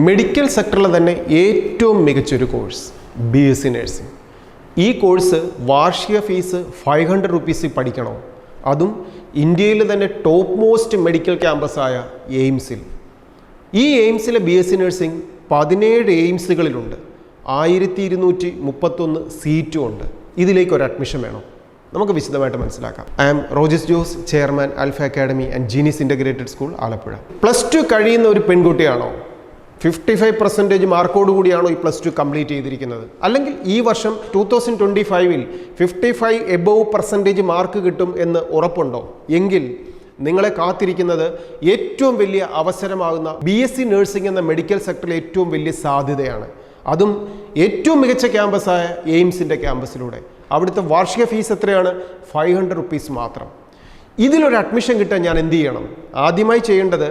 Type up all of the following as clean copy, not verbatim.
Medical സെക്ടറിലെ തന്നെ ഏറ്റവും മികച്ചൊരു കോഴ്സ് BSc നഴ്സിംഗ്. ഈ കോഴ്സ് വാർഷിക ഫീസ് 500 റുപ്പീസിൽ പഠിക്കണോ? അതും ഇന്ത്യയിൽ തന്നെ ടോപ്പ് മോസ്റ്റ് മെഡിക്കൽ ക്യാമ്പസായ എയിംസിൽ. ഈ എയിംസിലെ BSc നഴ്സിംഗ് 17 എയിംസുകളിലുണ്ട്. 1231 സീറ്റും ഉണ്ട്. ഇതിലേക്ക് ഒരു അഡ്മിഷൻ വേണം. നമുക്ക് വിശദമായിട്ട് മനസ്സിലാക്കാം. I am Rojis Jose, chairman Alpha Academy and Jeenis Integrated School, Alappuzha. +2 കഴിയുന്ന ഒരു പെൺകുട്ടിയാണോ? 55% മാർക്കോട് കൂടിയാണോ ഈ +2 കംപ്ലീറ്റ് ചെയ്തിരിക്കുന്നത്? അല്ലെങ്കിൽ ഈ വർഷം 2025 55% മാർക്ക് കിട്ടും എന്ന് ഉറപ്പുണ്ടോ? എങ്കിൽ നിങ്ങളെ കാത്തിരിക്കുന്നത് ഏറ്റവും വലിയ അവസരമാകുന്ന BSc നഴ്സിംഗ് എന്ന മെഡിക്കൽ സെക്ടറിലെ ഏറ്റവും വലിയ സാധ്യതയാണ്. അതും ഏറ്റവും മികച്ച ക്യാമ്പസായ എയിംസിൻ്റെ ക്യാമ്പസിലൂടെ. അവിടുത്തെ വാർഷിക ഫീസ് എത്രയാണ്? 500 റുപ്പീസ് മാത്രം. ഇതിലൊരു അഡ്മിഷൻ കിട്ടാൻ ഞാൻ എന്ത് ചെയ്യണം? ആദ്യമായി ചെയ്യേണ്ടത്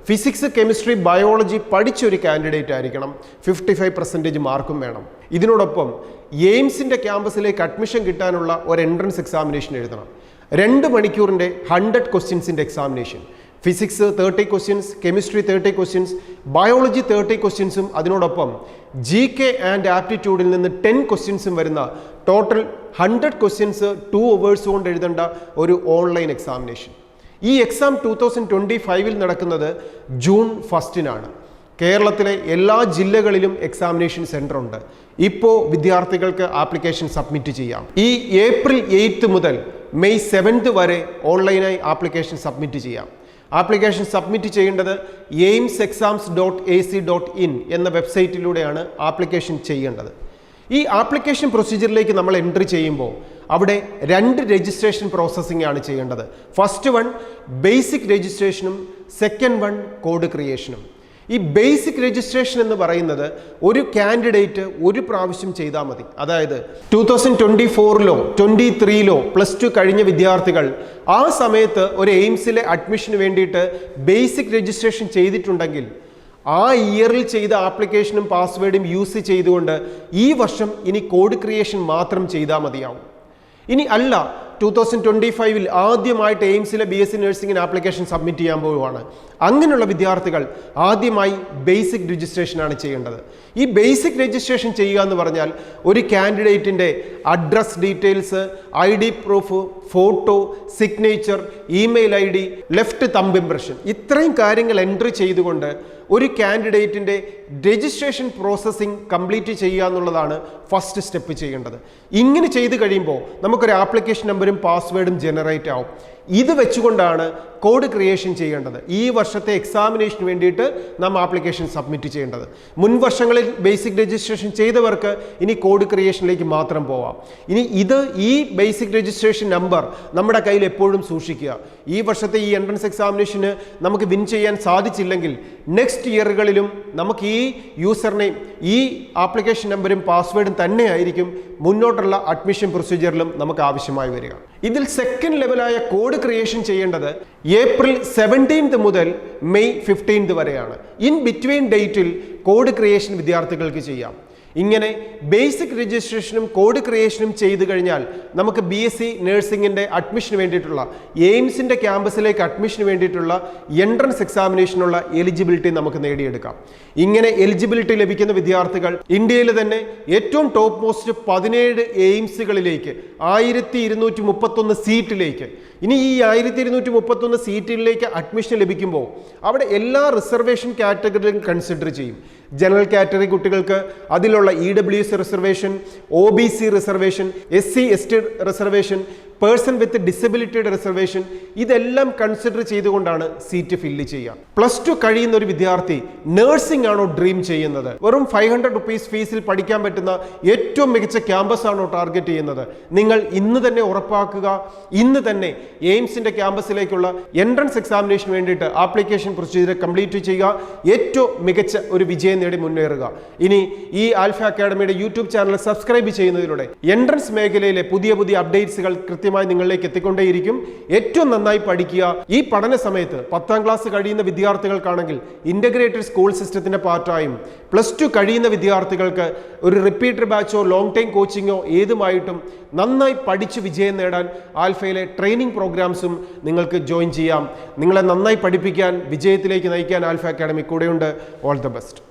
ഫിസിക്സ്, കെമിസ്ട്രി, ബയോളജി പഠിച്ചൊരു കാൻഡിഡേറ്റ് ആയിരിക്കണം. 55% മാർക്കും വേണം. ഇതിനോടൊപ്പം എയിംസിൻ്റെ ക്യാമ്പസിലേക്ക് അഡ്മിഷൻ കിട്ടാനുള്ള ഒരു എൻട്രൻസ് എക്സാമിനേഷൻ എഴുതണം. 2 മണിക്കൂറിൻ്റെ 100 ക്വസ്റ്റ്യൻസിൻ്റെ examination. Physics 30 questions, chemistry 30 questions, biology 30 ക്വസ്റ്റ്യൻസും അതിനോടൊപ്പം GK ആൻഡ് ആപ്റ്റിറ്റ്യൂഡിൽ നിന്ന് 10 ക്വസ്റ്റ്യൻസും വരുന്ന ടോട്ടൽ 100 ക്വസ്റ്റ്യൻസ് 2 hours കൊണ്ട് എഴുതേണ്ട ഒരു ഓൺലൈൻ എക്സാമിനേഷൻ. ഈ എക്സാം 2025 നടക്കുന്നത് ജൂൺ 1 കേരളത്തിലെ എല്ലാ ജില്ലകളിലും എക്സാമിനേഷൻ സെൻറ്റർ ഉണ്ട്. ഇപ്പോൾ വിദ്യാർത്ഥികൾക്ക് ആപ്ലിക്കേഷൻ സബ്മിറ്റ് ചെയ്യാം. ഈ ഏപ്രിൽ 8 മുതൽ മെയ് 7 വരെ ഓൺലൈനായി ആപ്ലിക്കേഷൻ സബ്മിറ്റ് ചെയ്യാം. ആപ്ലിക്കേഷൻ സബ്മിറ്റ് ചെയ്യേണ്ടത് aimsexams.ac.in എന്ന വെബ്സൈറ്റിലൂടെയാണ് ആപ്ലിക്കേഷൻ ചെയ്യേണ്ടത്. ഈ ആപ്ലിക്കേഷൻ പ്രൊസീജിയറിലേക്ക് നമ്മൾ എൻട്രി ചെയ്യുമ്പോൾ അവിടെ 2 രജിസ്ട്രേഷൻ പ്രോസസ്സിംഗ് ആണ് ചെയ്യേണ്ടത്. ഫസ്റ്റ് വൺ ബേസിക് രജിസ്ട്രേഷനും സെക്കൻഡ് വൺ കോഡ് ക്രിയേഷനും. ഈ ബേസിക് രജിസ്ട്രേഷൻ എന്ന് പറയുന്നത് ഒരു കാൻഡിഡേറ്റ് ഒരു പ്രാവശ്യം ചെയ്താൽ മതി. അതായത് 2024 23 +2 കഴിഞ്ഞ വിദ്യാർത്ഥികൾ ആ സമയത്ത് ഒരു എയിംസിലെ അഡ്മിഷന് വേണ്ടിയിട്ട് ബേസിക് രജിസ്ട്രേഷൻ ചെയ്തിട്ടുണ്ടെങ്കിൽ ആ ഇയറിൽ ചെയ്ത ആപ്ലിക്കേഷനും പാസ്വേഡും യൂസ് ചെയ്തുകൊണ്ട് ഈ വർഷം ഇനി കോഡ് ക്രിയേഷൻ മാത്രം ചെയ്താൽ മതിയാവും. ഇനി അല്ല, 2025 ആദ്യമായിട്ട് എയിംസിലെ BSc നഴ്സിംഗിന് ആപ്ലിക്കേഷൻ സബ്മിറ്റ് ചെയ്യാൻ പോവുകയാണ്. അങ്ങനെയുള്ള വിദ്യാർത്ഥികൾ ആദ്യമായി ബേസിക് രജിസ്ട്രേഷനാണ് ചെയ്യേണ്ടത്. ഈ ബേസിക് രജിസ്ട്രേഷൻ ചെയ്യുക എന്ന് പറഞ്ഞാൽ ഒരു കാൻഡിഡേറ്റിൻ്റെ address details, ID proof, photo, signature, email ID, left thumb impression, ഇത്രയും കാര്യങ്ങൾ എൻട്രി ചെയ്തുകൊണ്ട് ഒരു കാൻഡിഡേറ്റിൻ്റെ രജിസ്ട്രേഷൻ പ്രോസസ്സിംഗ് കംപ്ലീറ്റ് ചെയ്യുക എന്നുള്ളതാണ് ഫസ്റ്റ് സ്റ്റെപ്പ് ചെയ്യേണ്ടത്. ഇങ്ങനെ ചെയ്ത് കഴിയുമ്പോൾ നമുക്കൊരു ആപ്ലിക്കേഷൻ നമ്പറും പാസ്വേഡും ജനറേറ്റ് ആവും. ഇത് വെച്ചുകൊണ്ടാണ് കോഡ് ക്രിയേഷൻ ചെയ്യേണ്ടത്. ഈ വർഷത്തെ എക്സാമിനേഷന് വേണ്ടിയിട്ട് നാം ആപ്ലിക്കേഷൻ സബ്മിറ്റ് ചെയ്യേണ്ടത്. മുൻ വർഷങ്ങളിൽ ബേസിക് രജിസ്ട്രേഷൻ ചെയ്തവർക്ക് ഇനി കോഡ് ക്രിയേഷനിലേക്ക് മാത്രം പോവാം. ഇനി ഈ ബേസിക് രജിസ്ട്രേഷൻ നമ്പർ നമ്മുടെ കയ്യിൽ എപ്പോഴും സൂക്ഷിക്കുക. ഈ വർഷത്തെ ഈ എൻട്രൻസ് എക്സാമിനേഷന് നമുക്ക് വിൻ ചെയ്യാൻ സാധിച്ചില്ലെങ്കിൽ നെക്സ്റ്റ് ഇയറുകളിലും നമുക്ക് ഈ യൂസർ നെയിം, ഈ ആപ്ലിക്കേഷൻ നമ്പറും പാസ്വേഡും തന്നെയായിരിക്കും മുന്നോട്ടുള്ള അഡ്മിഷൻ പ്രൊസീജിയറിലും നമുക്ക് ആവശ്യമായി വരിക. ഇതിൽ സെക്കൻഡ് ലെവലായ കോഡ് ക്രിയേഷൻ ചെയ്യേണ്ടത് ഏപ്രിൽ 17 മുതൽ മെയ് 15 വരെയാണ്. ഇൻ ബിറ്റ്വീൻ ഡേറ്റിൽ കോഡ് ക്രിയേഷൻ വിദ്യാർത്ഥികൾക്ക് ചെയ്യാം. ഇങ്ങനെ ബേസിക് രജിസ്ട്രേഷനും കോഡ് ക്രിയേഷനും ചെയ്തു കഴിഞ്ഞാൽ നമുക്ക് BSc നഴ്സിംഗിൻ്റെ അഡ്മിഷന് വേണ്ടിയിട്ടുള്ള എയിംസിൻ്റെ ക്യാമ്പസിലേക്ക് അഡ്മിഷന് വേണ്ടിയിട്ടുള്ള എൻട്രൻസ് എക്സാമിനേഷനുള്ള എലിജിബിലിറ്റി നമുക്ക് നേടിയെടുക്കാം. ഇങ്ങനെ എലിജിബിലിറ്റി ലഭിക്കുന്ന വിദ്യാർത്ഥികൾ ഇന്ത്യയിൽ തന്നെ ഏറ്റവും ടോപ്പ് മോസ്റ്റ് 17 എയിംസുകളിലേക്ക് 1231 സീറ്റിലേക്ക്, ഇനി ഈ 1231 സീറ്റിലേക്ക് അഡ്മിഷൻ ലഭിക്കുമ്പോൾ അവിടെ എല്ലാ റിസർവേഷൻ കാറ്റഗറിയും കൺസിഡർ ചെയ്യും. ജനറൽ കാറ്റഗറി കുട്ടികൾക്ക് അതിലുള്ള EWS reservation, OBC reservation, SC/ST reservation, person with ഡിസബിലിറ്റിയുടെ റിസർവേഷൻ, ഇതെല്ലാം കൺസിഡർ ചെയ്തുകൊണ്ടാണ് സീറ്റ് ഫില്ല് ചെയ്യുക. +2 കഴിയുന്ന ഒരു വിദ്യാർത്ഥി നഴ്സിംഗ് ആണോ ഡ്രീം ചെയ്യുന്നത്? വെറും 500 റുപ്പീസ് ഫീസിൽ പഠിക്കാൻ പറ്റുന്ന ഏറ്റവും മികച്ച ക്യാമ്പസ് ആണോ ടാർഗറ്റ് ചെയ്യുന്നത്? നിങ്ങൾ ഇന്ന് തന്നെ ഉറപ്പാക്കുക. ഇന്ന് തന്നെ എയിംസിൻ്റെ ക്യാമ്പസിലേക്കുള്ള എൻട്രൻസ് എക്സാമിനേഷന് വേണ്ടിയിട്ട് ആപ്ലിക്കേഷൻ പ്രൊസീജിയർ കംപ്ലീറ്റ് ചെയ്യുക. ഏറ്റവും മികച്ച ഒരു വിജയം നേടി മുന്നേറുക. ഇനി ഈ ആൽഫ അക്കാഡമിയുടെ യൂട്യൂബ് ചാനൽ സബ്സ്ക്രൈബ് ചെയ്യുന്നതിലൂടെ എൻട്രൻസ് മേഖലയിലെ പുതിയ കൃത്യമായി നിങ്ങളിലേക്ക് എത്തിക്കൊണ്ടേയിരിക്കും. ഏറ്റവും നന്നായി പഠിക്കുക. ഈ പഠന സമയത്ത് 10ാം ക്ലാസ് കഴിയുന്ന വിദ്യാർത്ഥികൾക്കാണെങ്കിൽ ഇന്റഗ്രേറ്റഡ് സ്കൂൾ സിസ്റ്റത്തിന്റെ പാർട്ടായും, +2 കഴിയുന്ന വിദ്യാർത്ഥികൾക്ക് ഒരു റിപ്പീറ്റർ ബാച്ചോ ലോങ് ടൈം കോച്ചിങ്ങോ ഏതുമായിട്ടും നന്നായി പഠിച്ച് വിജയം നേടാൻ ആൽഫയിലെ ട്രെയിനിങ് പ്രോഗ്രാംസും നിങ്ങൾക്ക് ജോയിൻ ചെയ്യാം. നിങ്ങളെ നന്നായി പഠിപ്പിക്കാൻ, വിജയത്തിലേക്ക് നയിക്കാൻ ആൽഫ അക്കാഡമി കൂടെയുണ്ട്. All the best.